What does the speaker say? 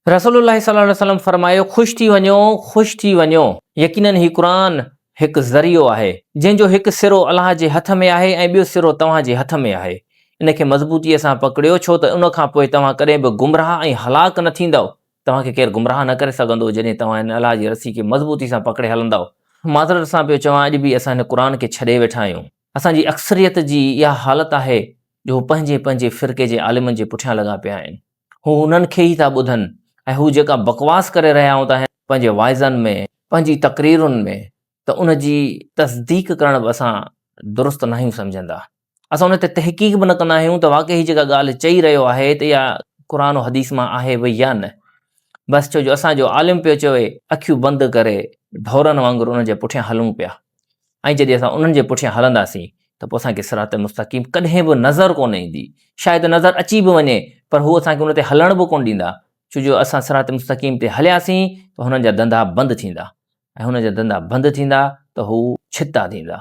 रसूलुल्लाह सल्लल्लाहु अलैहि वसल्लम फरमायो, ख़ुशि थी वञो, यकीनन ही क़ुरान हिकु ज़रियो आहे जंहिंजो हिकु सिरो अलाह जे हथ में आहे ऐं ॿियो सिरो तव्हांजे हथ में आहे। इनखे मज़बूतीअ सां पकड़ियो, छो त उन खां पोइ तव्हां कॾहिं बि गुमराह ऐं हलाक न थींदव। तव्हांखे केरु गुमराह न करे सघंदो जॾहिं तव्हां हिन अलाह जी रसी खे मज़बूती सां पकड़े हलंदव। माज़रत सां पियो चवां, अॼु बि असां हिन क़ुरान खे छॾे वेठा आहियूं। असांजी अक्सरियत जी इहा हालत आहे जो पंहिंजे पंहिंजे फ़िरक़े जे आलिमनि जे पुठियां लॻा पिया आहिनि। हू उन्हनि खे ई था ॿुधनि ऐं हू जेका बकवास करे रहिया हूंदा आहिनि पंहिंजे वाइज़नि में, पंहिंजी तक़रीरुनि में, त उन जी तस्दीक करण बि असां दुरुस्त न आहियूं सम्झंदा। असां उन ते तहक़ीक़ बि न कंदा आहियूं त वाक़ई जेका ॻाल्हि चई रहियो आहे त इहा क़ुरान हदीस मां आहे भई या न। बसि छो जो असांजो आलिम पियो चवे, अखियूं बंदि करे ढोरनि वांगुरु उन जे पुठियां हलूं पिया। ऐं जॾहिं असां उन्हनि जे पुठियां हलंदासीं त पोइ असांखे सिरात मुस्तक़ीम कॾहिं बि नज़र कोन ईंदी। शायदि नज़र अची बि वञे पर हू असांखे उन ते हलण बि कोन ॾींदा, छो जो असां सिरात मुस्तक़ीम ते हलियासीं त हुननि जा धंधा बंदि थींदा, ऐं हुन जा धंधा बंदि थींदा त हू छिता थींदा।